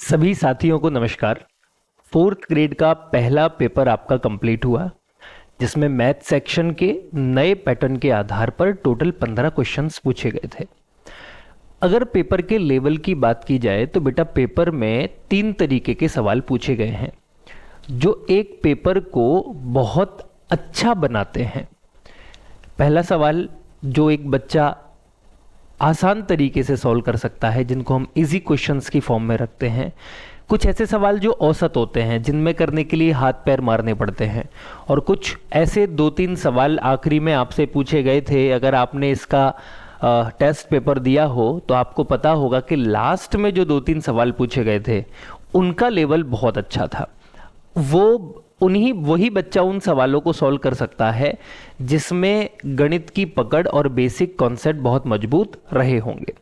सभी साथियों को नमस्कार। फोर्थ ग्रेड का पहला पेपर आपका कंप्लीट हुआ, जिसमें मैथ सेक्शन के नए पैटर्न के आधार पर टोटल 15 क्वेश्चंस पूछे गए थे। अगर पेपर के लेवल की बात की जाए तो बेटा पेपर में 3 तरीके के सवाल पूछे गए हैं जो एक पेपर को बहुत अच्छा बनाते हैं। पहला सवाल जो एक बच्चा आसान तरीके से सॉल्व कर सकता है, जिनको हम इजी क्वेश्चंस की फॉर्म में रखते हैं। कुछ ऐसे सवाल जो औसत होते हैं, जिनमें करने के लिए हाथ पैर मारने पड़ते हैं, और कुछ ऐसे 2-3 सवाल आखिरी में आपसे पूछे गए थे। अगर आपने इसका टेस्ट पेपर दिया हो तो आपको पता होगा कि लास्ट में जो 2-3 सवाल पूछे गए थे उनका लेवल बहुत अच्छा था। वही बच्चा उन सवालों को सॉल्व कर सकता है जिसमें गणित की पकड़ और बेसिक कॉन्सेप्ट बहुत मजबूत रहे होंगे।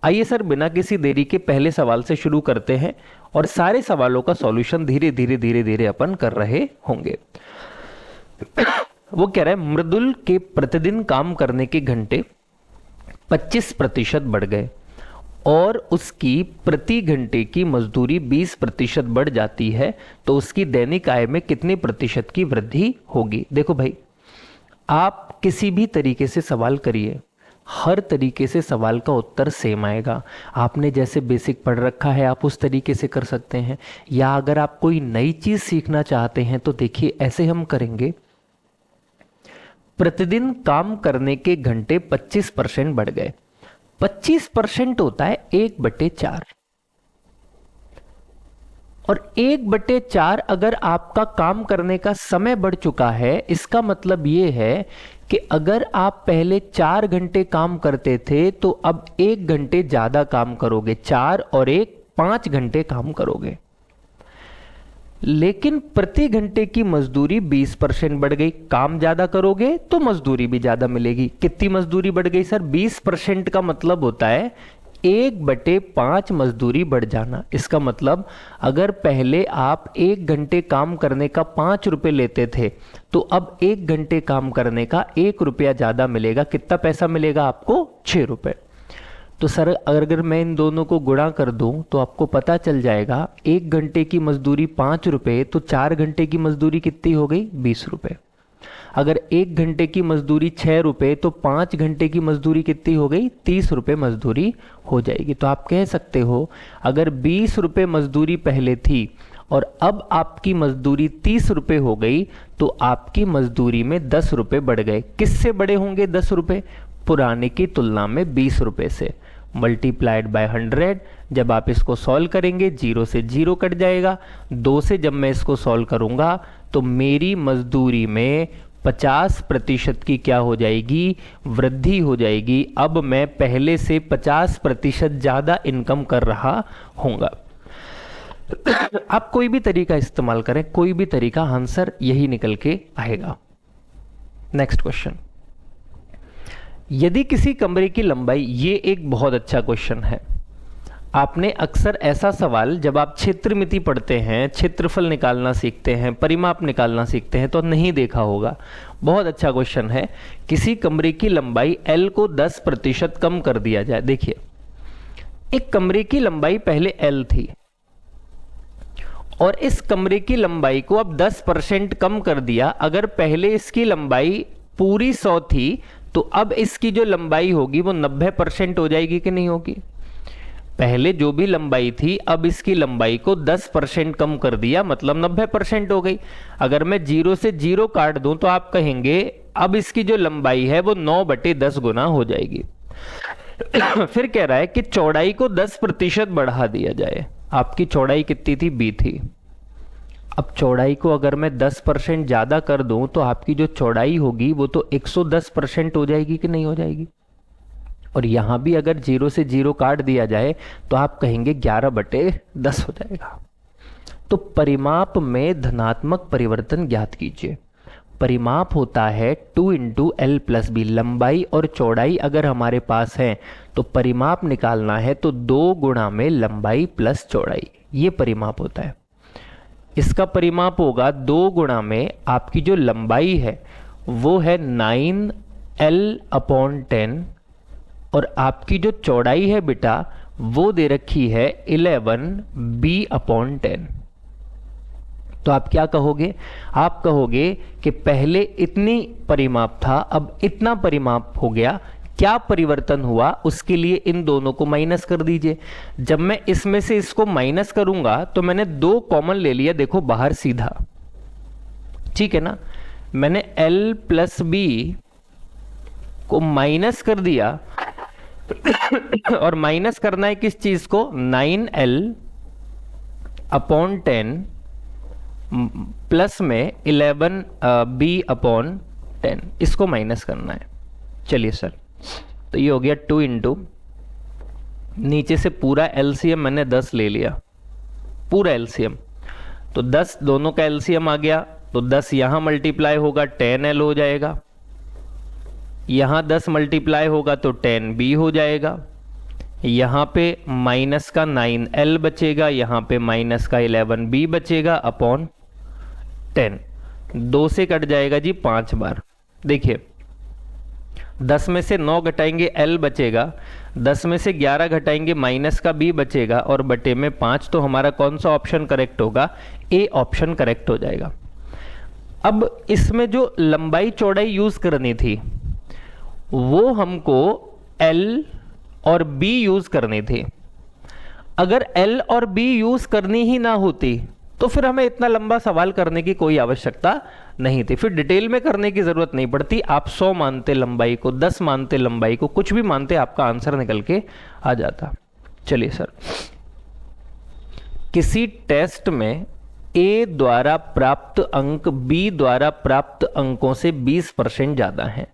आइए सर, बिना किसी देरी के पहले सवाल से शुरू करते हैं और सारे सवालों का सॉल्यूशन धीरे धीरे अपन कर रहे होंगे। वो कह रहा है मृदुल के प्रतिदिन काम करने के घंटे 25% बढ़ गए और उसकी प्रति घंटे की मजदूरी 20% बढ़ जाती है, तो उसकी दैनिक आय में कितने प्रतिशत की वृद्धि होगी। देखो भाई, आप किसी भी तरीके से सवाल करिए, हर तरीके से सवाल का उत्तर सेम आएगा। आपने जैसे बेसिक पढ़ रखा है आप उस तरीके से कर सकते हैं, या अगर आप कोई नई चीज सीखना चाहते हैं तो देखिए ऐसे हम करेंगे। प्रतिदिन काम करने के घंटे 25% बढ़ गए। 25% होता है 1/4, और 1/4 अगर आपका काम करने का समय बढ़ चुका है, इसका मतलब यह है कि अगर आप पहले 4 घंटे काम करते थे तो अब 1 घंटे ज्यादा काम करोगे। 4 और 1 5 घंटे काम करोगे, लेकिन प्रति घंटे की मजदूरी 20% बढ़ गई। काम ज्यादा करोगे तो मजदूरी भी ज्यादा मिलेगी। कितनी मजदूरी बढ़ गई सर? 20% का मतलब होता है 1/5 मजदूरी बढ़ जाना। इसका मतलब अगर पहले आप 1 घंटे काम करने का 5 रुपए लेते थे तो अब 1 घंटे काम करने का 1 रुपया ज्यादा मिलेगा। कितना पैसा मिलेगा आपको? 6 रुपए। तो सर अगर मैं इन दोनों को गुणा कर दूं तो आपको पता चल जाएगा 1 घंटे की मजदूरी 5 रुपए, तो 4 घंटे की मजदूरी कितनी हो गई? 20 रुपए। अगर 1 घंटे की मजदूरी 6 रुपए तो 5 घंटे की मजदूरी कितनी हो गई? 30 रुपए मजदूरी हो जाएगी। तो आप कह सकते हो अगर 20 रुपए मजदूरी पहले थी और अब आपकी मजदूरी 30 रुपए हो गई तो आपकी मजदूरी में 10 रुपए बढ़ गए। किससे बड़े होंगे 10 रुपए? पुराने की तुलना में 20 रुपए से। Multiplied by 100। जब आप इसको सॉल्व करेंगे 0 से 0 कट जाएगा। 2 से जब मैं इसको सॉल्व करूंगा तो मेरी मजदूरी में 50% की क्या हो जाएगी? वृद्धि हो जाएगी। अब मैं पहले से 50% ज्यादा इनकम कर रहा हूंगा। आप कोई भी तरीका इस्तेमाल करें, कोई भी तरीका, आंसर यही निकल के आएगा। नेक्स्ट क्वेश्चन, यदि किसी कमरे की लंबाई, ये एक बहुत अच्छा क्वेश्चन है। आपने अक्सर ऐसा सवाल जब आप क्षेत्रमिति पढ़ते हैं, क्षेत्रफल निकालना सीखते हैं, परिमाप निकालना सीखते हैं, तो नहीं देखा होगा। बहुत अच्छा क्वेश्चन है। किसी कमरे की लंबाई L को 10% कम कर दिया जाए। देखिए, एक कमरे की लंबाई पहले L थी और इस कमरे की लंबाई को अब 10% कम कर दिया। अगर पहले इसकी लंबाई पूरी 100 थी तो अब इसकी जो लंबाई होगी वो 90% हो जाएगी कि नहीं होगी? पहले जो भी लंबाई थी अब इसकी लंबाई को 10% कम कर दिया, मतलब 90% हो गई। अगर मैं 0 से 0 काट दूं तो आप कहेंगे अब इसकी जो लंबाई है वो 9/10 गुना हो जाएगी। फिर कह रहा है कि चौड़ाई को 10% बढ़ा दिया जाए। आपकी चौड़ाई कितनी थी? b थी। अब चौड़ाई को अगर मैं 10% ज्यादा कर दूं तो आपकी जो चौड़ाई होगी वो तो 110% हो जाएगी कि नहीं हो जाएगी? और यहां भी अगर 0 से 0 काट दिया जाए तो आप कहेंगे 11/10 हो जाएगा। तो परिमाप में धनात्मक परिवर्तन ज्ञात कीजिए। परिमाप होता है 2 × L + B। लंबाई और चौड़ाई अगर हमारे पास है तो परिमाप निकालना है तो 2 गुणा में लंबाई प्लस चौड़ाई, ये परिमाप होता है। इसका परिमाप होगा 2 गुणा में आपकी जो लंबाई है वो है 9L/10 और आपकी जो चौड़ाई है बेटा वो दे रखी है 11b/10। तो आप क्या कहोगे? आप कहोगे कि पहले इतनी परिमाप था, अब इतना परिमाप हो गया, क्या परिवर्तन हुआ उसके लिए इन दोनों को माइनस कर दीजिए। जब मैं इसमें से इसको माइनस करूंगा तो मैंने 2 कॉमन ले लिया, देखो बाहर सीधा, ठीक है ना। मैंने l प्लस बी को माइनस कर दिया और माइनस करना है किस चीज को? 9l/10 प्लस में 11b/10, इसको माइनस करना है। चलिए सर, तो ये हो गया 2 इंटू, नीचे से पूरा एलसीएम मैंने 10 ले लिया, पूरा एलसीएम, तो 10 दोनों का एलसीएम आ गया, तो 10 यहां मल्टीप्लाई होगा 10l हो जाएगा, यहां 10 मल्टीप्लाई होगा तो 10b हो जाएगा, यहां पे माइनस का 9l बचेगा, यहां पे माइनस का 11b बचेगा अपॉन 10, 2 से कट जाएगा जी 5 बार। देखिए 10 में से 9 घटाएंगे l बचेगा, 10 में से 11 घटाएंगे माइनस का b बचेगा, और बटे में 5, तो हमारा कौन सा ऑप्शन करेक्ट होगा? ए ऑप्शन करेक्ट हो जाएगा। अब इसमें जो लंबाई चौड़ाई यूज करनी थी वो हमको l और b यूज करनी थी। अगर l और b यूज करनी ही ना होती तो फिर हमें इतना लंबा सवाल करने की कोई आवश्यकता नहीं थी, फिर डिटेल में करने की जरूरत नहीं पड़ती। आप 100 मानते लंबाई को, 10 मानते लंबाई को, कुछ भी मानते, आपका आंसर निकल के आ जाता। चलिए सर, किसी टेस्ट में a द्वारा प्राप्त अंक b द्वारा प्राप्त अंकों से 20% ज्यादा हैं।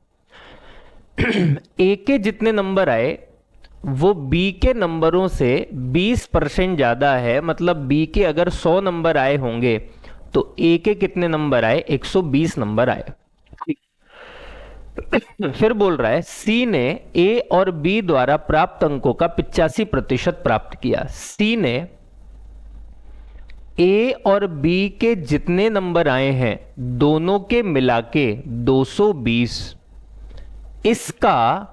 a के जितने नंबर आए वो b के नंबरों से 20% ज्यादा है, मतलब b के अगर 100 नंबर आए होंगे तो a के कितने नंबर आए? 120 नंबर आए। फिर बोल रहा है c ने a और b द्वारा प्राप्त अंकों का 85% प्राप्त किया। c ने a और b के जितने नंबर आए हैं दोनों के मिला के 220, इसका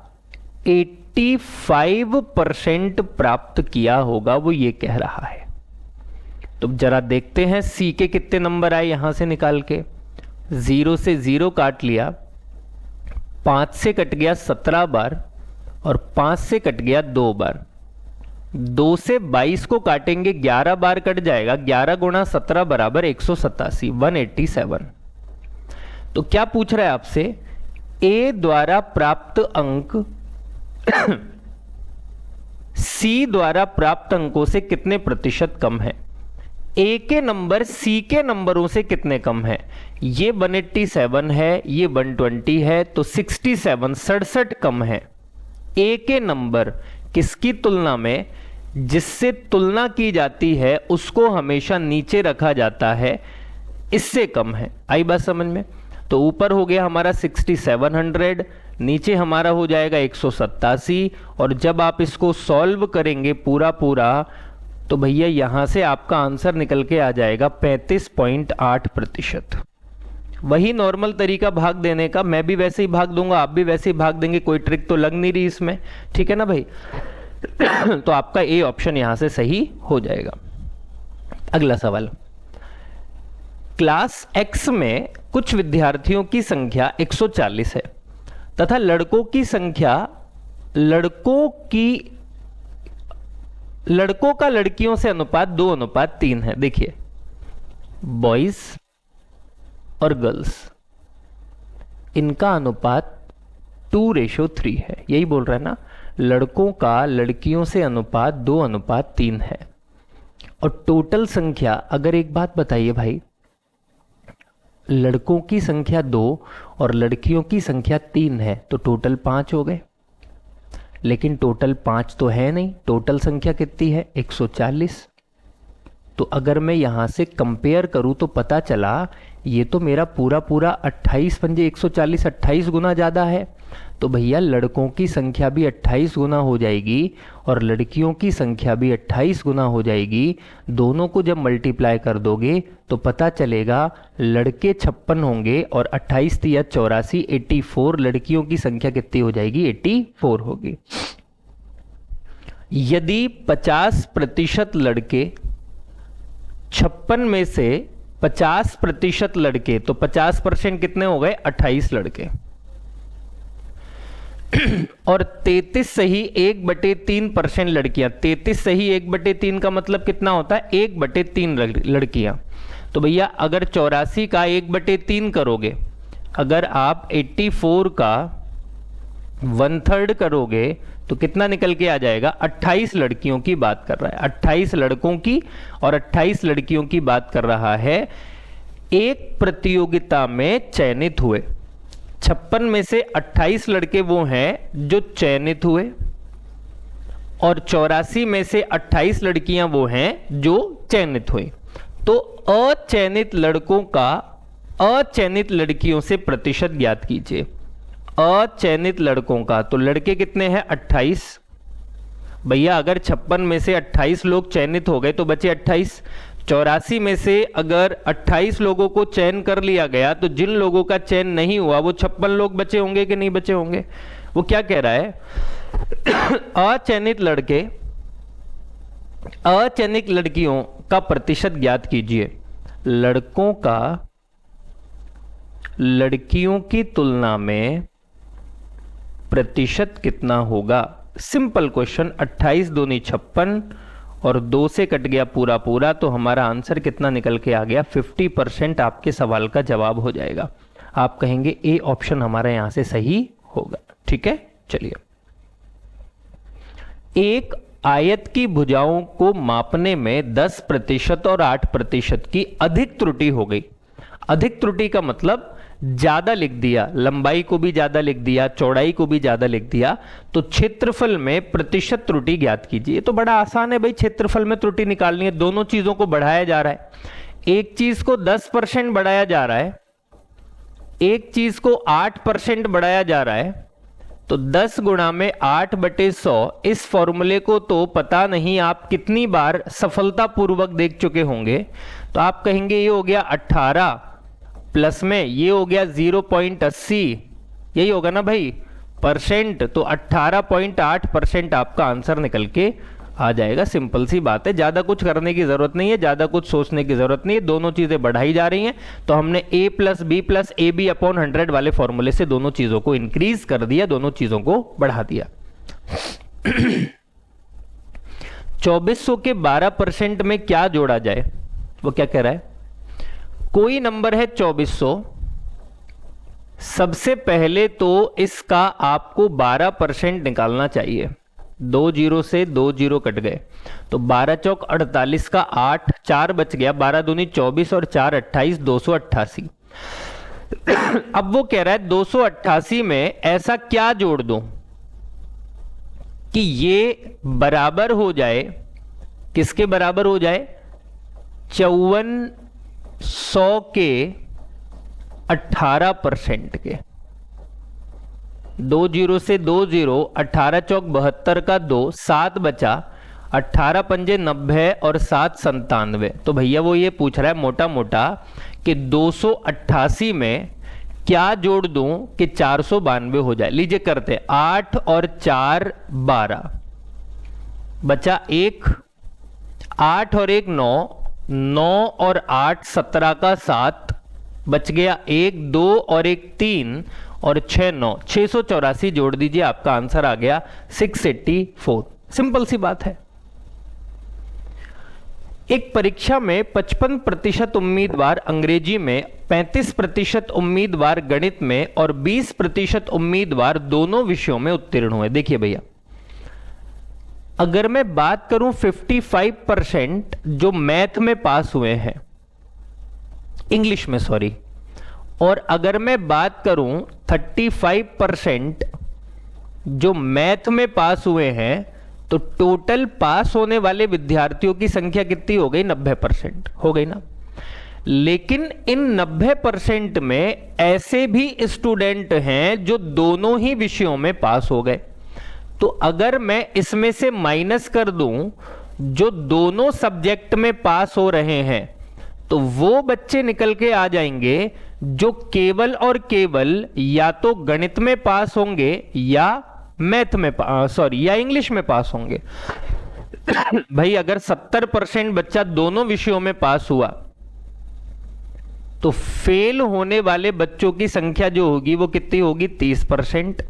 85% प्राप्त किया होगा, वो ये कह रहा है। तो जरा देखते हैं सी के कितने नंबर आए यहां से निकाल के। 0 से 0 काट लिया, 5 से कट गया 17 बार, और 5 से कट गया 2 बार। 2 से 22 को काटेंगे 11 बार कट जाएगा, 11 गुणा 17 बराबर 187, 187। तो क्या पूछ रहा है आपसे? ए द्वारा प्राप्त अंक सी द्वारा प्राप्त अंकों से कितने प्रतिशत कम है? ए के नंबर सी के नंबरों से कितने कम है? ये 187 है, ये 120 है, तो 67 कम है। ए के नंबर किसकी तुलना में? जिससे तुलना की जाती है उसको हमेशा नीचे रखा जाता है, इससे कम है। आई बात समझ में? तो ऊपर हो गया हमारा 6700, नीचे हमारा हो जाएगा 187, और जब आप इसको सॉल्व करेंगे पूरा पूरा तो भैया यहां से आपका आंसर निकल के आ जाएगा 35.8%। वही नॉर्मल तरीका भाग देने का, मैं भी वैसे ही भाग दूंगा, आप भी वैसे ही भाग देंगे, कोई ट्रिक तो लग नहीं रही इसमें, ठीक है ना भाई? तो आपका ए ऑप्शन यहां से सही हो जाएगा। अगला सवाल, क्लास एक्स में कुछ विद्यार्थियों की संख्या 140 है तथा लड़कों की संख्या लड़कों का लड़कियों से अनुपात 2:3 है। देखिए बॉयज और गर्ल्स, इनका अनुपात 2:3 है, यही बोल रहा है ना। लड़कों का लड़कियों से अनुपात 2:3 है, और टोटल संख्या, अगर एक बात बताइए भाई, लड़कों की संख्या 2 और लड़कियों की संख्या 3 है तो टोटल 5 हो गए, लेकिन टोटल 5 तो है नहीं, टोटल संख्या कितनी है? 140। तो अगर मैं यहां से कंपेयर करूं तो पता चला ये तो मेरा पूरा पूरा 28 पंजे 140, 28 गुना ज़्यादा है। तो भैया लड़कों की संख्या भी 28 गुना हो जाएगी और लड़कियों की संख्या भी 28 गुना हो जाएगी। दोनों को जब मल्टीप्लाई कर दोगे तो पता चलेगा लड़के 56 होंगे और 28 × 84, 84। लड़कियों की संख्या कितनी हो जाएगी? 84 होगी। यदि 50% लड़के 56 में से 50% लड़के, तो 50% कितने हो गए? 28 लड़के और 33 सही 1/3% लड़कियां। 33 सही 1/3 का मतलब कितना होता है? 1/3 लड़कियां। तो भैया अगर 84 का 1/3 करोगे, अगर आप 84 का 1/3 करोगे तो कितना निकल के आ जाएगा? 28 लड़कियों की बात कर रहा है, 28 लड़कों की और 28 लड़कियों की बात कर रहा है। एक प्रतियोगिता में चयनित हुए 56 में से 28 लड़के वो हैं जो चयनित हुए और 84 में से 28 लड़कियां वो हैं जो चयनित हुई। तो अचयनित लड़कों का अचयनित लड़कियों से प्रतिशत ज्ञात कीजिए। अचयनित लड़कों का, तो लड़के कितने हैं? 28। भैया अगर 56 में से 28 लोग चयनित हो गए तो बचे 28। 84 में से अगर 28 लोगों को चयन कर लिया गया तो जिन लोगों का चयन नहीं हुआ वो 56 लोग बचे होंगे कि नहीं बचे होंगे? वो क्या कह रहा है? अचयनित लड़के अचयनित लड़कियों का प्रतिशत ज्ञात कीजिए। लड़कों का लड़कियों की तुलना में प्रतिशत कितना होगा? Simple question. 28 दूनी 56 और 2 से कट गया पूरा पूरा, तो हमारा आंसर कितना निकल के आ गया? 50% आपके सवाल का जवाब हो जाएगा। आप कहेंगे ए ऑप्शन हमारा यहां से सही होगा। ठीक है, चलिए। एक आयत की भुजाओं को मापने में 10% और 8% की अधिक त्रुटि हो गई। अधिक त्रुटि का मतलब ज्यादा लिख दिया, लंबाई को भी ज्यादा लिख दिया, चौड़ाई को भी ज्यादा लिख दिया। तो क्षेत्रफल में प्रतिशत त्रुटि ज्ञात कीजिए। तो बड़ा आसान है भाई, क्षेत्रफल में त्रुटि निकालनी है। दोनों चीजों को बढ़ाया जा रहा है। एक चीज को 10% बढ़ाया जा रहा है, एक चीज को 8% बढ़ाया जा रहा है। तो 10 गुणा में 8/100, इस फॉर्मूले को तो पता नहीं आप कितनी बार सफलतापूर्वक देख चुके होंगे। तो आप कहेंगे ये हो गया 18 प्लस में ये हो गया 0.80, यही होगा ना भाई परसेंट। तो 18.8% आपका आंसर निकल के आ जाएगा। सिंपल सी बात है, ज्यादा कुछ करने की जरूरत नहीं है, ज्यादा कुछ सोचने की जरूरत नहीं है। दोनों चीजें बढ़ाई जा रही हैं, तो हमने a + b + ab/100 वाले फॉर्मूले से दोनों चीजों को इंक्रीज कर दिया, दोनों चीजों को बढ़ा दिया। 2400 के 12% में क्या जोड़ा जाए? वो क्या कह रहा है? कोई नंबर है 2400, सबसे पहले तो इसका आपको 12% निकालना चाहिए। 2 0 से 2 0 कट गए, तो 12 चौक 48 का 8, 4 बच गया, 12 दूनी 24 और 4 28, 288। अब वो कह रहा है 288 में ऐसा क्या जोड़ दूं कि ये बराबर हो जाए, किसके बराबर हो जाए? 5400 के 18% के। 2 0 से 2 0, 18 चौक 72 का 2, 7 बचा, 18 पंजे 90 और 7 97। तो भैया वो ये पूछ रहा है मोटा मोटा कि 288 में क्या जोड़ दूं कि 492 हो जाए। लीजिए करते, 8 और 4 12, बचा 1, 8 और 1 9, 9 और 8 17 का 7, बच गया 1, 2 और 1 3 और 6 9, 684 जोड़ दीजिए, आपका आंसर आ गया 684। सिंपल सी बात है। एक परीक्षा में 55% उम्मीदवार अंग्रेजी में, 35% उम्मीदवार गणित में और 20% उम्मीदवार दोनों विषयों में उत्तीर्ण हुए। देखिए भैया, अगर मैं बात करूं 55% जो मैथ में पास हुए हैं, इंग्लिश में सॉरी, और अगर मैं बात करूं 35% जो मैथ में पास हुए हैं, तो टोटल पास होने वाले विद्यार्थियों की संख्या कितनी हो गई? 90% हो गई ना। लेकिन इन 90% में ऐसे भी स्टूडेंट हैं जो दोनों ही विषयों में पास हो गए। तो अगर मैं इसमें से माइनस कर दूं जो दोनों सब्जेक्ट में पास हो रहे हैं, तो वो बच्चे निकल के आ जाएंगे जो केवल और केवल या तो गणित में पास होंगे या मैथ में सॉरी या इंग्लिश में पास होंगे। भाई अगर 70% बच्चा दोनों विषयों में पास हुआ तो फेल होने वाले बच्चों की संख्या जो होगी वो कितनी होगी, 30%।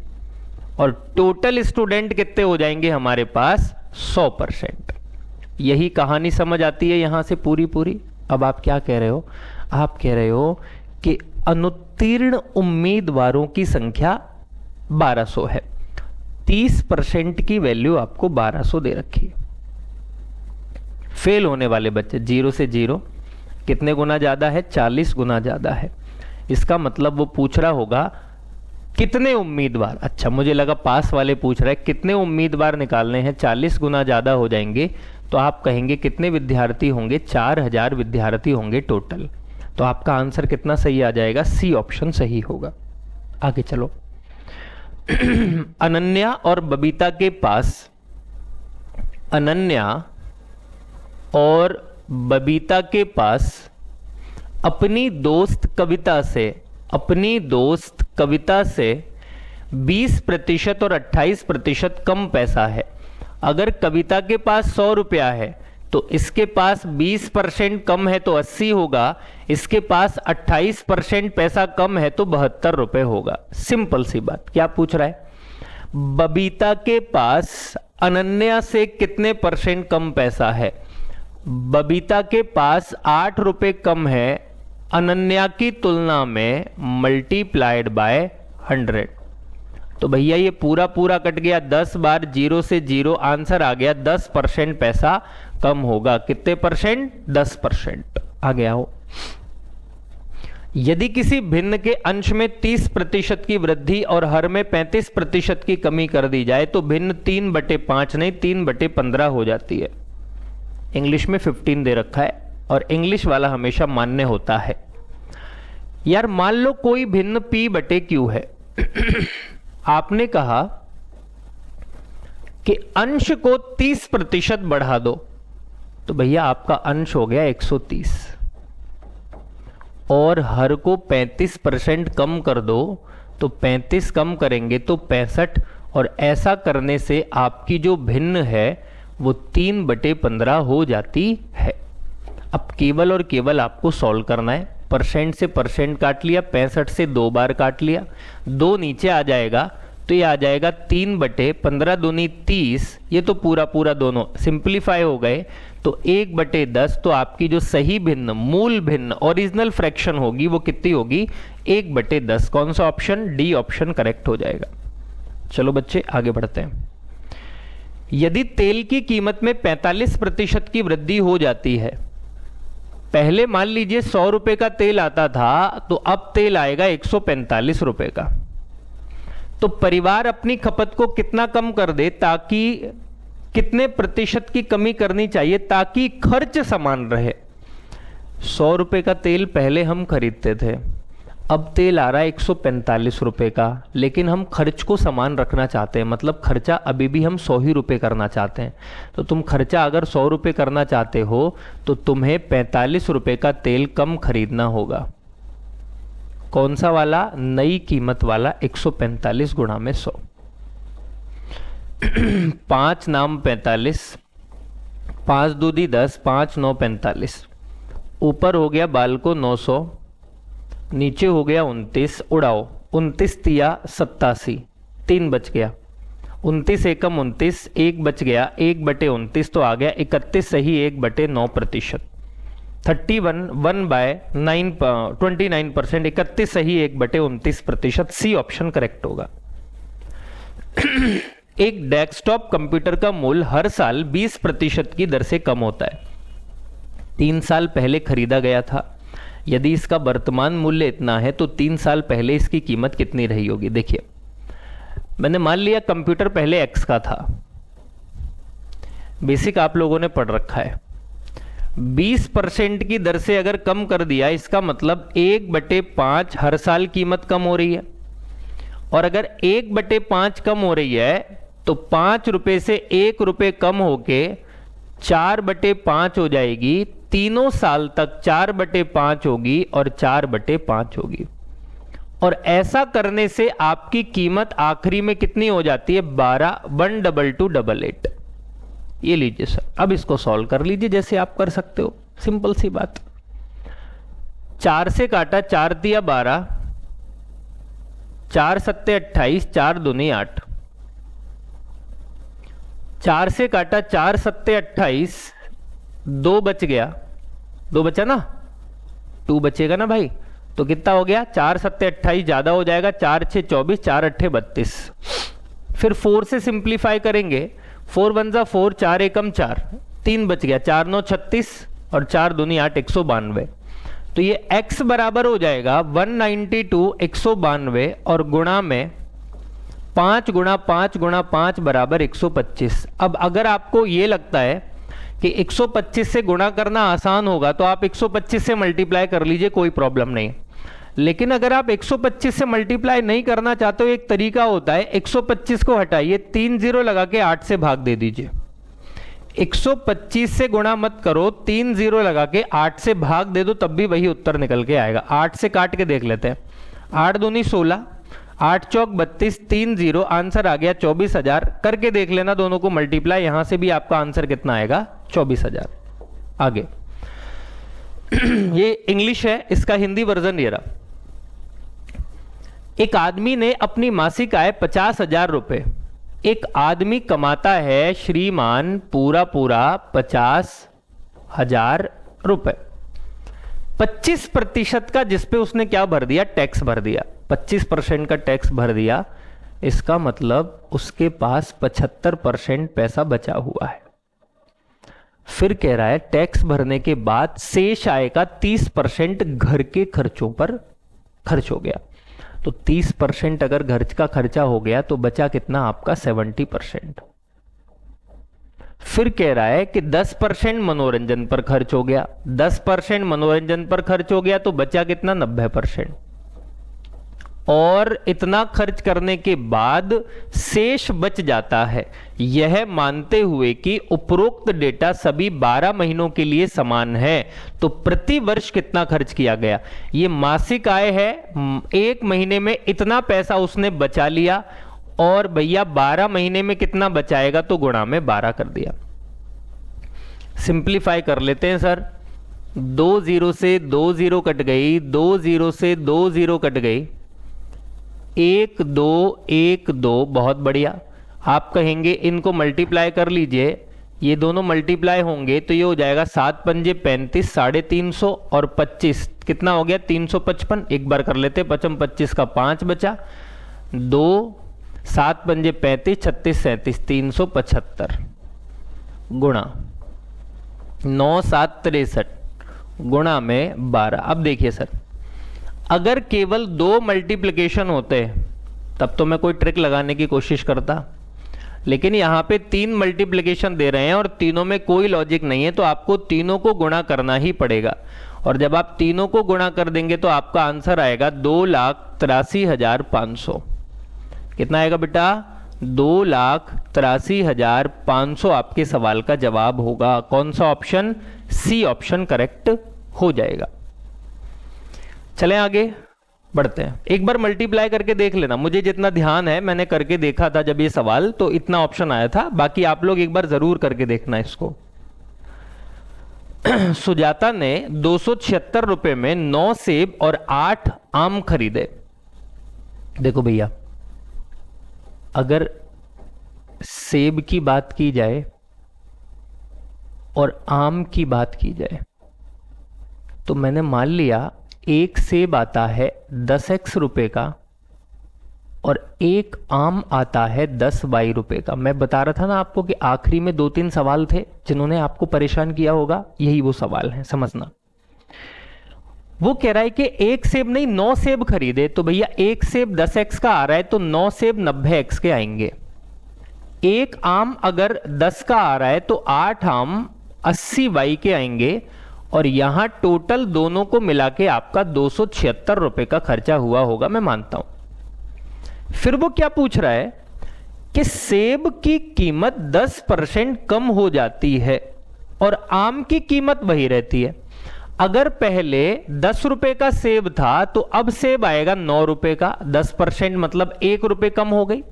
और टोटल स्टूडेंट कितने हो जाएंगे हमारे पास, 100%। यही कहानी समझ आती है यहां से पूरी पूरी। अब आप क्या कह रहे हो, आप कह रहे हो कि अनुत्तीर्ण उम्मीदवारों की संख्या 1200 है, 30% की वैल्यू आपको 1200 दे रखी है। फेल होने वाले बच्चे 0 से 0 कितने गुना ज्यादा है, 40 गुना ज्यादा है। इसका मतलब वो पूछ रहा होगा कितने उम्मीदवार, अच्छा मुझे लगा पास वाले पूछ रहे हैं कितने उम्मीदवार निकालने हैं, 40 गुना ज्यादा हो जाएंगे तो आप कहेंगे कितने विद्यार्थी होंगे, 4000 विद्यार्थी होंगे टोटल। तो आपका आंसर कितना सही आ जाएगा, सी ऑप्शन सही होगा। आगे चलो। अनन्या और बबीता के पास, अनन्या और बबीता के पास अपनी दोस्त कविता से 20% और 28% कम पैसा है। अगर कविता के पास 100 रुपया है तो इसके पास 20% कम है तो 80 होगा, इसके पास 28% पैसा कम है तो 72 रुपए होगा। सिंपल सी बात। क्या पूछ रहा है, बबीता के पास अनन्या से कितने % कम पैसा है। बबीता के पास 8 रुपए कम है अनन्या की तुलना में, मल्टीप्लाइड बाय 100। तो भैया ये पूरा पूरा कट गया, 10 बार 0 से 0 आंसर आ गया, 10% पैसा कम होगा। कितने %, 10%। आ गया हो। यदि किसी भिन्न के अंश में 30% की वृद्धि और हर में 35% की कमी कर दी जाए तो भिन्न 3/5 नहीं 3/15 हो जाती है। इंग्लिश में 15 दे रखा है और इंग्लिश वाला हमेशा मान्य होता है। यार मान लो कोई भिन्न P/Q है। आपने कहा कि अंश को 30% बढ़ा दो, तो भैया आपका अंश हो गया 130 और हर को 35% कम कर दो, तो 35 कम करेंगे तो 65, और ऐसा करने से आपकी जो भिन्न है वो 3/15 हो जाती है। अब केवल और केवल आपको सॉल्व करना है। परसेंट से परसेंट काट लिया, 65 से 2 बार काट लिया, 2 नीचे आ जाएगा तो ये आ जाएगा 3/15 दूनी 30। ये तो पूरा पूरा दोनों सिंप्लीफाई हो गए तो 1/10। तो आपकी जो सही भिन्न, मूल भिन्न, ओरिजिनल फ्रैक्शन होगी वो कितनी होगी, 1/10। कौन सा ऑप्शन, डी ऑप्शन करेक्ट हो जाएगा। चलो बच्चे आगे बढ़ते हैं। यदि तेल की कीमत में 45% की वृद्धि हो जाती है, पहले मान लीजिए 100 रुपए का तेल आता था तो अब तेल आएगा 145 रुपए का, तो परिवार अपनी खपत को कितना कम कर दे, ताकि कितने % की कमी करनी चाहिए ताकि खर्च समान रहे। 100 रुपए का तेल पहले हम खरीदते थे, अब तेल आ रहा है 145 रुपए का, लेकिन हम खर्च को समान रखना चाहते हैं, मतलब खर्चा अभी भी हम 100 ही रुपए करना चाहते हैं। तो तुम खर्चा अगर 100 रुपए करना चाहते हो तो तुम्हें 45 रुपए का तेल कम खरीदना होगा। कौन सा वाला, नई कीमत वाला 145 गुणा में 100। 5 नाम 45, 5 दूधी 10, 5 9 45। ऊपर हो गया बाल को 900, नीचे हो गया 29, उड़ाओ 29 तिया 87, 3 बच गया, 29 एकम 29, 1 बच गया, 1/29 तो आ गया 31 सही 1/9%। 31 1/29%, 31 सही 1/29%। सी ऑप्शन करेक्ट होगा। एक डेस्कटॉप कंप्यूटर का मूल्य हर साल 20% की दर से कम होता है। 3 साल पहले खरीदा गया था। यदि इसका वर्तमान मूल्य इतना है तो 3 साल पहले इसकी कीमत कितनी रही होगी। देखिए मैंने मान लिया कंप्यूटर पहले X का था, बेसिक आप लोगों ने पढ़ रखा है। 20% की दर से अगर कम कर दिया, इसका मतलब 1/5 हर साल कीमत कम हो रही है, और अगर 1/5 कम हो रही है तो 5 रुपए से 1 रुपए कम होके 4/5 हो जाएगी। तीनों साल तक 4/5 होगी और 4/5 होगी। और ऐसा करने से आपकी कीमत आखिरी में कितनी हो जाती है? 12,122,88। ये लीजिए सर, अब इसको सॉल्व कर लीजिए जैसे आप कर सकते हो, सिंपल सी बात। 4 से काटा, 4 दिया 12, 4 सत्ते 28, 4 दूनी 8। 4 से काटा, 4 सत्ते 28, 2 बच गया, 2 बचा ना, 2 बचेगा ना भाई, तो कितना हो गया? 4 सत्ते 28 ज्यादा हो जाएगा, 4 6 24, 4 8 32। फिर 4 से सिंप्लीफाई करेंगे, 4 1 जा 4, 4 एकम 4, 3 बच गया, 4 9 36 और 4 दूनी 8, 192। तो ये x बराबर हो जाएगा 192 192 और गुणा में 5 गुणा 5 गुणा 5 बराबर 125। अब अगर आपको ये लगता है कि 125 से गुणा करना आसान होगा तो आप 125 से मल्टीप्लाई कर लीजिए, कोई प्रॉब्लम नहीं। लेकिन अगर आप 125 से मल्टीप्लाई नहीं करना चाहते हो, एक तरीका होता है, 125 को हटाइए, 3 0 लगा के 8 से भाग दे दीजिए। 125 से गुणा मत करो, 3 0 लगा के 8 से भाग दे दो, तब भी वही उत्तर निकल के आएगा। 8 से काट के देख लेते हैं, 8 दूनी 16, 8 चौक 32, 3 0, आंसर आ गया 24,000। करके देख लेना दोनों को मल्टीप्लाई, यहां से भी आपका आंसर कितना आएगा? 24,000। आगे ये इंग्लिश है, इसका हिंदी वर्जन ये रहा। एक आदमी ने अपनी मासिक आय 50,000 रुपए, एक आदमी कमाता है श्रीमान पूरा 50,000 रुपए। 25% का जिसपे उसने क्या भर दिया? टैक्स भर दिया। 25% का टैक्स भर दिया, इसका मतलब उसके पास 75% पैसा बचा हुआ है। फिर कह रहा है टैक्स भरने के बाद शेष आय का 30% घर के खर्चों पर खर्च हो गया। तो 30% अगर घर का खर्चा हो गया तो बचा कितना आपका? 70%। फिर कह रहा है कि 10% मनोरंजन पर खर्च हो गया, 10% मनोरंजन पर खर्च हो गया तो बचा कितना? 90%। और इतना खर्च करने के बाद शेष बच जाता है, यह मानते हुए कि उपरोक्त डेटा सभी 12 महीनों के लिए समान है, तो प्रति वर्ष कितना खर्च किया गया? ये मासिक आय है, एक महीने में इतना पैसा उसने बचा लिया, और भैया 12 महीने में कितना बचाएगा? तो गुणा में 12 कर दिया। सिंप्लीफाई कर लेते हैं सर। 2 0 से 2 0 कट गई, 2 0 से 2 0 कट गई, 1 2 1 2, बहुत बढ़िया। आप कहेंगे इनको मल्टीप्लाई कर लीजिए, ये दोनों मल्टीप्लाई होंगे तो ये हो जाएगा 7 पंजे 35, 350 और 25 कितना हो गया? 355। एक बार कर लेते, 55 25 का 5 बचा, 2 7 पंजे 35, 36 37, 375 गुणा 9 7 63 गुणा में 12। अब देखिए सर, अगर केवल 2 मल्टीप्लिकेशन होते तब तो मैं कोई ट्रिक लगाने की कोशिश करता, लेकिन यहां पे 3 मल्टीप्लिकेशन दे रहे हैं और तीनों में कोई लॉजिक नहीं है, तो आपको तीनों को गुणा करना ही पड़ेगा। और जब आप तीनों को गुणा कर देंगे तो आपका आंसर आएगा 2,83,500। कितना आएगा बेटा? 2,83,500 आपके सवाल का जवाब होगा। कौन सा ऑप्शन? सी ऑप्शन करेक्ट हो जाएगा। चलें आगे बढ़ते हैं। एक बार मल्टीप्लाई करके देख लेना, मुझे जितना ध्यान है मैंने करके देखा था जब ये सवाल, तो इतना ऑप्शन आया था, बाकी आप लोग एक बार जरूर करके देखना इसको। सुजाता ने 276 रुपए में 9 सेब और 8 आम खरीदे। देखो भैया, अगर सेब की बात की जाए और आम की बात की जाए तो मैंने मान लिया एक सेब आता है 10x रुपए का और एक आम आता है 10y रुपए का। मैं बता रहा था ना आपको कि आखिरी में 2-3 सवाल थे जिन्होंने आपको परेशान किया होगा, यही वो सवाल है, समझना। वो कह रहा है कि एक सेब नहीं 9 सेब खरीदे, तो भैया एक सेब 10x का आ रहा है तो 9 सेब 90x के आएंगे। एक आम अगर 10 का आ रहा है तो 8 आम 80y के आएंगे, और यहां टोटल दोनों को मिला के आपका 276 रुपए का खर्चा हुआ होगा, मैं मानता हूं। फिर वो क्या पूछ रहा है कि सेब की कीमत 10% कम हो जाती है और आम की कीमत वही रहती है। अगर पहले 10 रुपए का सेब था तो अब सेब आएगा 9 रुपए का, 10% मतलब 1 रुपए कम हो गई,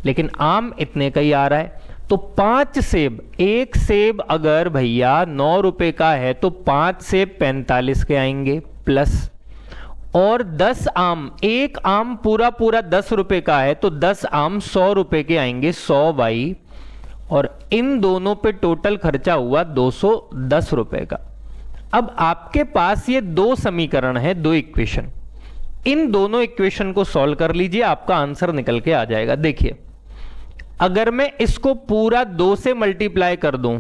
लेकिन आम इतने का ही आ रहा है। तो 5 सेब, एक सेब अगर भैया 9 रुपए का है तो 5 सेब 45 के आएंगे प्लस, और 10 आम, एक आम पूरा पूरा 10 रुपए का है तो 10 आम 100 रुपए के आएंगे, 100 बाई, और इन दोनों पे टोटल खर्चा हुआ 210 रुपए का। अब आपके पास ये दो समीकरण है, दो इक्वेशन, इन दोनों इक्वेशन को सॉल्व कर लीजिए, आपका आंसर निकल के आ जाएगा। देखिए अगर मैं इसको पूरा 2 से मल्टीप्लाई कर दूं,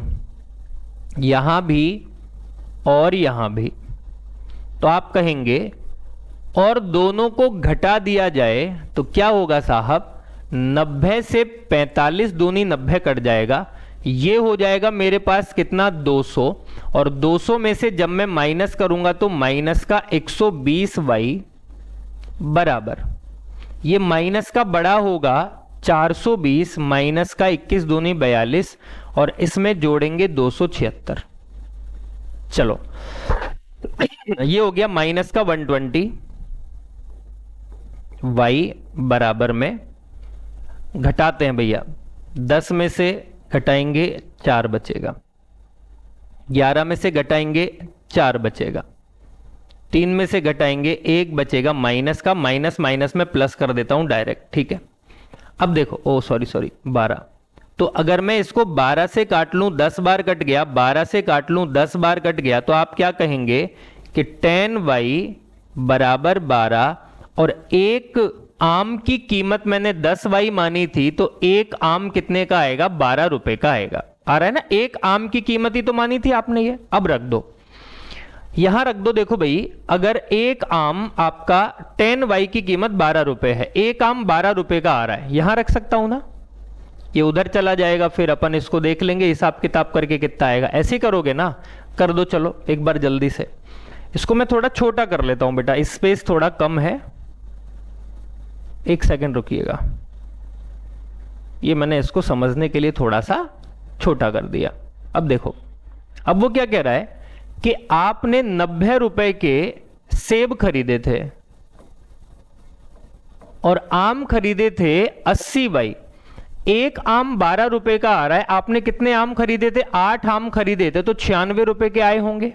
यहां भी और यहां भी, तो आप कहेंगे और दोनों को घटा दिया जाए तो क्या होगा साहब, 90 से 45 दूनी 90 कट जाएगा, ये हो जाएगा मेरे पास कितना 200, और 200 में से जब मैं माइनस करूंगा तो माइनस का 120 वाई बराबर, ये माइनस का बड़ा होगा 420 माइनस का 21 दूनी 42, और इसमें जोड़ेंगे 276। चलो ये हो गया माइनस का 120 वाई बराबर में, घटाते हैं भैया, 10 में से घटाएंगे 4 बचेगा, 11 में से घटाएंगे 4 बचेगा, 3 में से घटाएंगे 1 बचेगा, माइनस का माइनस माइनस में प्लस कर देता हूं डायरेक्ट, ठीक है। अब देखो, ओ सॉरी 12, तो अगर मैं इसको 12 से काट लूं 10 बार कट गया, 12 से काट लूं 10 बार कट गया, तो आप क्या कहेंगे कि 10y बराबर 12, और एक आम की कीमत मैंने 10y मानी थी तो एक आम कितने का आएगा, 12 रुपए का आएगा, आ रहा है ना, एक आम की कीमत ही तो मानी थी आपने, ये अब रख दो, यहां रख दो। देखो भाई अगर एक आम आपका 10y की कीमत 12 रुपए है, एक आम 12 रुपए का आ रहा है, यहां रख सकता हूं ना, ये उधर चला जाएगा, फिर अपन इसको देख लेंगे हिसाब किताब करके कितना आएगा, ऐसे ही करोगे ना, कर दो चलो एक बार जल्दी से। इसको मैं थोड़ा छोटा कर लेता हूं बेटा, स्पेस थोड़ा कम है, एक सेकंड रुकिएगा, ये मैंने इसको समझने के लिए थोड़ा सा छोटा कर दिया। अब देखो, अब वो क्या कह रहा है कि आपने 90 रुपए के सेब खरीदे थे और आम खरीदे थे 80y, एक आम 12 रुपए का आ रहा है, आपने कितने आम खरीदे थे, 8 आम खरीदे थे, तो 96 रुपए के आए होंगे,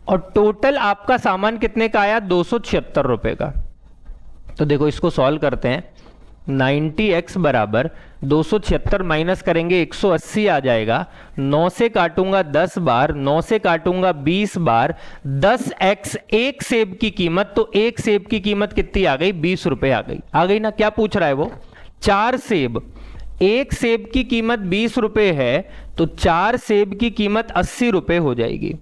और टोटल आपका सामान कितने का आया, 276 रुपए का। तो देखो इसको सॉल्व करते हैं, 90x बराबर 276 माइनस करेंगे 180 आ जाएगा, 9 से काटूंगा 10 बार, 9 से काटूंगा 20 बार, 10x एक सेब की कीमत, तो एक सेब की कीमत कितनी आ गई, 20 रुपए आ गई, आ गई ना। क्या पूछ रहा है वो, 4 सेब, एक सेब की कीमत 20 रुपए है तो 4 सेब की कीमत 80 रुपए हो जाएगी।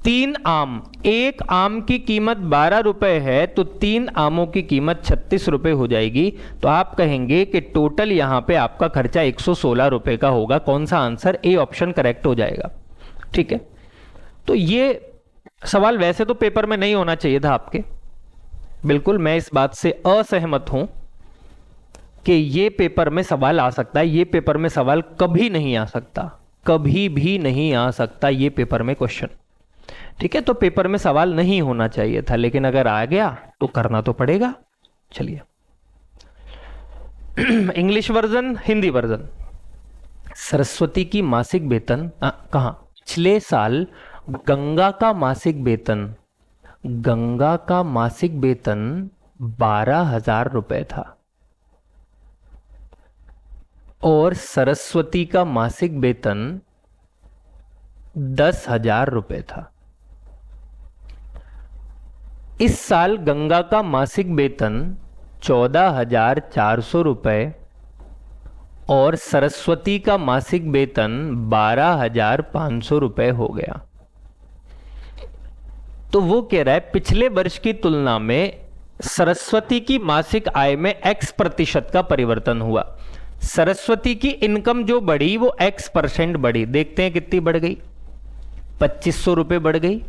3 आम, एक आम की कीमत 12 रुपए है तो 3 आमों की कीमत 36 रुपए हो जाएगी, तो आप कहेंगे कि टोटल यहां पे आपका खर्चा 116 रुपए का होगा। कौन सा आंसर, ए ऑप्शन करेक्ट हो जाएगा, ठीक है। तो ये सवाल वैसे तो पेपर में नहीं होना चाहिए था आपके, बिल्कुल मैं इस बात से असहमत हूं कि ये पेपर में सवाल आ सकता है, ये पेपर में सवाल कभी नहीं आ सकता, कभी भी नहीं आ सकता ये पेपर में क्वेश्चन, ठीक है। तो पेपर में सवाल नहीं होना चाहिए था, लेकिन अगर आ गया तो करना तो पड़ेगा। चलिए English version, Hindi version. Saraswati की मासिक वेतन कहां, पिछले साल गंगा का मासिक वेतन, गंगा का मासिक वेतन 12,000 रुपए था और सरस्वती का मासिक वेतन 10,000 रुपए था। इस साल गंगा का मासिक वेतन 14,400 रुपए और सरस्वती का मासिक वेतन 12,500 रुपए हो गया। तो वो कह रहा है पिछले वर्ष की तुलना में सरस्वती की मासिक आय में x% का परिवर्तन हुआ। सरस्वती की इनकम जो बढ़ी वो x% बढ़ी, देखते हैं कितनी बढ़ गई, 2500 रुपए बढ़ गई,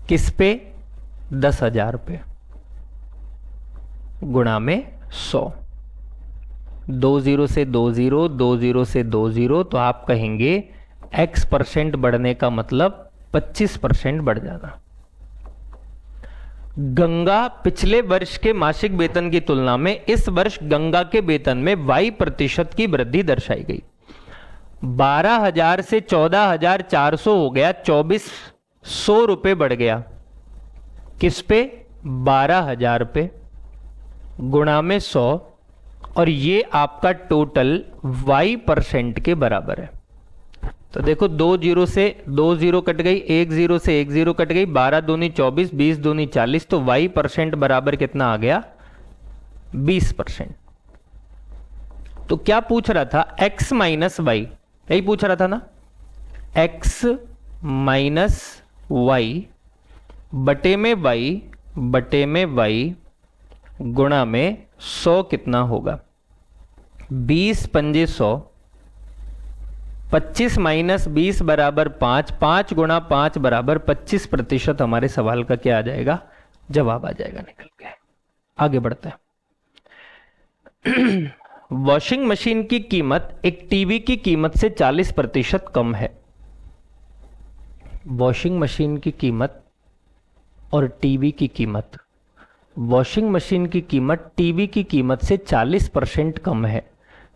किस पे, 10,000 रुपए गुणा में 100, 2 0 से 2 0, 2 0 से 2 0, तो आप कहेंगे x% बढ़ने का मतलब 25% बढ़ जाना। गंगा पिछले वर्ष के मासिक वेतन की तुलना में इस वर्ष गंगा के वेतन में y% की वृद्धि दर्शाई गई। 12,000 से 14,400 हो गया, 2,400 रुपए बढ़ गया। किस पे? 12,000 पे गुणा में 100, और ये आपका टोटल y% के बराबर है। तो देखो 2 जीरो से 2 जीरो कट गई, 1 जीरो से 1 जीरो कट गई, 12 दूनी 24, 20 दूनी 40, तो y% बराबर कितना आ गया? 20%। तो क्या पूछ रहा था? x माइनस वाई, यही पूछ रहा था ना, x माइनस वाई बटे में y गुणा में 100 कितना होगा? 20 पंजे 100, 25 माइनस 20 बराबर 5, 5 गुणा 5 बराबर 25%। हमारे सवाल का क्या आ जाएगा? जवाब आ जाएगा निकल के। आगे बढ़ते हैं। वॉशिंग मशीन की कीमत एक टीवी की कीमत से 40% कम है। वॉशिंग मशीन की कीमत और टीवी की कीमत, वॉशिंग मशीन की कीमत टीवी की कीमत से 40% कम है।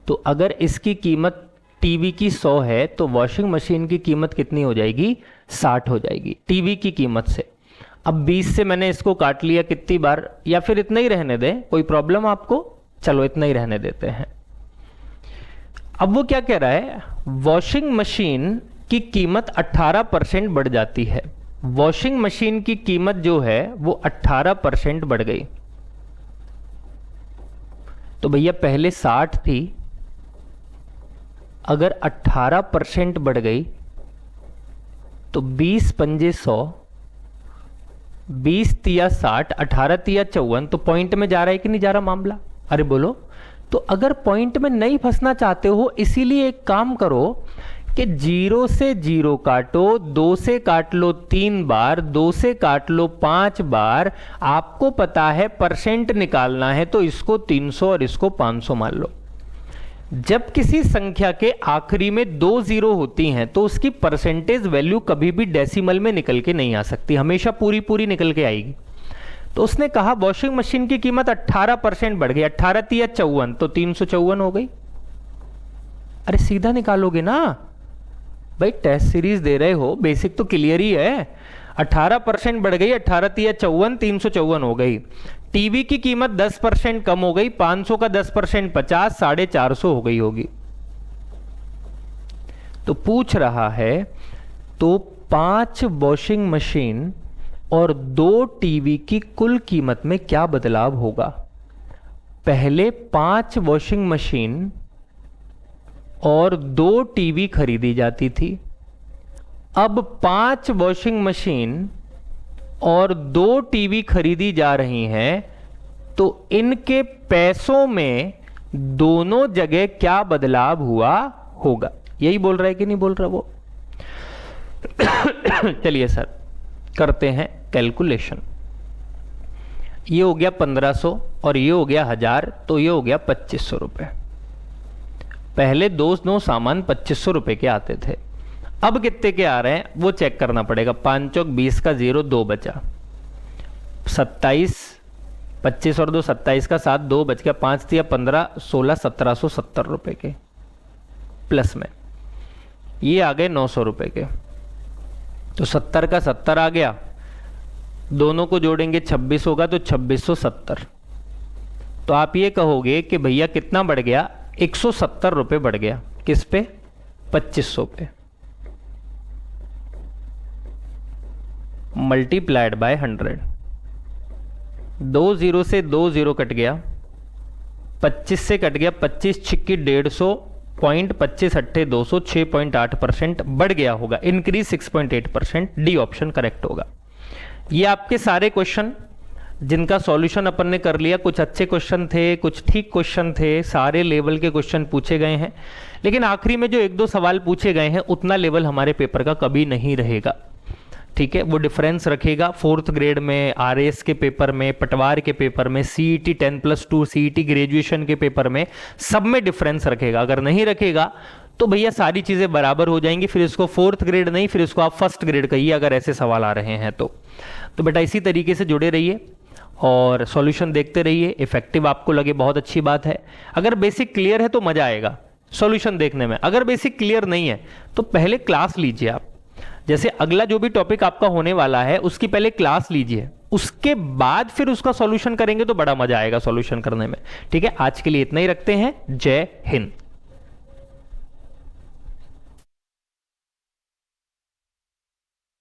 तो अगर इसकी कीमत टीवी की 100 है तो वॉशिंग मशीन की कीमत कितनी हो जाएगी? 60 हो जाएगी टीवी की कीमत से। अब 20 से मैंने इसको काट लिया कितनी बार, या फिर इतना ही रहने दें, कोई प्रॉब्लम आपको? चलो इतना ही रहने देते हैं। अब वो क्या कह रहा है? वॉशिंग मशीन की कीमत 18% बढ़ जाती है। वॉशिंग मशीन की कीमत जो है वो 18% बढ़ गई। तो भैया पहले 60 थी, अगर 18% बढ़ गई तो 20 पंजे 100, 20 तिया 60, 18 तिया 54। तो पॉइंट में जा रहा है कि नहीं जा रहा मामला? अरे बोलो। तो अगर पॉइंट में नहीं फंसना चाहते हो, इसीलिए एक काम करो कि 0 से 0 काटो, 2 से काट लो 3 बार, 2 से काट लो 5 बार। आपको पता है परसेंट निकालना है, तो इसको 300 और इसको 500 मान लो। जब किसी संख्या के आखिरी में 2 जीरो होती हैं तो उसकी परसेंटेज वैल्यू कभी भी डेसिमल में निकल के नहीं आ सकती, हमेशा पूरी पूरी निकल के आएगी। तो उसने कहा वॉशिंग मशीन की कीमत 18% बढ़ गई, 18 तिया 54, तो 354 हो गई। अरे सीधा निकालोगे ना भाई, टेस्ट सीरीज दे रहे हो, बेसिक तो क्लियर ही है। 18% बढ़ गई, 18 तिया 54, 354 हो गई। टीवी की कीमत 10% कम हो गई, 500 का 10% 50, 450 हो गई होगी। तो पूछ रहा है तो 5 वॉशिंग मशीन और 2 टीवी की कुल कीमत में क्या बदलाव होगा? पहले 5 वॉशिंग मशीन और 2 टीवी खरीदी जाती थी, अब 5 वॉशिंग मशीन और 2 टीवी खरीदी जा रही हैं, तो इनके पैसों में दोनों जगह क्या बदलाव हुआ होगा? यही बोल रहा है कि नहीं बोल रहा वो? चलिए सर करते हैं कैलकुलेशन। ये हो गया 1500 और ये हो गया 1000, तो ये हो गया 2500 रुपए। पहले दो सामान 2500 रुपए के आते थे, अब कितने के आ रहे हैं वो चेक करना पड़ेगा। 5 चौक 20 का 0, 2 बचा, 27, 25 और 2 27 का 7, 2 बच गया, 5 दिया 15, 16, 1770 रुपए के प्लस में। ये आ गए 900 रुपए के, तो 70 का 70 आ गया, दोनों को जोड़ेंगे 26 होगा, तो 2670। तो आप ये कहोगे कि भैया कितना बढ़ गया? 170 रुपए बढ़ गया। किस पे? 2500 पे, मल्टीप्लाइड बाय 100। 2 जीरो से 2 जीरो कट गया, 25 से कट गया, 25 छिक्की 150, पॉइंट 25 अट्ठे 200, 6.8% बढ़ गया होगा, इंक्रीज 6.8%। डी ऑप्शन करेक्ट होगा। ये आपके सारे क्वेश्चन जिनका सॉल्यूशन अपन ने कर लिया, कुछ अच्छे क्वेश्चन थे, कुछ ठीक क्वेश्चन थे, सारे लेवल के क्वेश्चन पूछे गए हैं। लेकिन आखिरी में जो 1-2 सवाल पूछे गए हैं उतना लेवल हमारे पेपर का कभी नहीं रहेगा, ठीक है? वो डिफरेंस रखेगा 4th ग्रेड में, आरएस के पेपर में, पटवार के पेपर में, सीईटी 10+2, सीईटी ग्रेजुएशन के पेपर में, सब में डिफरेंस रखेगा। अगर नहीं रखेगा तो भैया सारी चीजें बराबर हो जाएंगी, फिर इसको फोर्थ ग्रेड नहीं, फिर इसको आप फर्स्ट ग्रेड कहिए अगर ऐसे सवाल आ रहे हैं तो बेटा इसी तरीके से जुड़े रहिए और सॉल्यूशन देखते रहिए। इफेक्टिव आपको लगे बहुत अच्छी बात है। अगर बेसिक क्लियर है तो मजा आएगा सॉल्यूशन देखने में। अगर बेसिक क्लियर नहीं है तो पहले क्लास लीजिए आप। जैसे अगला जो भी टॉपिक आपका होने वाला है उसकी पहले क्लास लीजिए, उसके बाद फिर उसका सॉल्यूशन करेंगे तो बड़ा मजा आएगा सॉल्यूशन करने में। ठीक है, आज के लिए इतना ही रखते हैं। जय हिंद।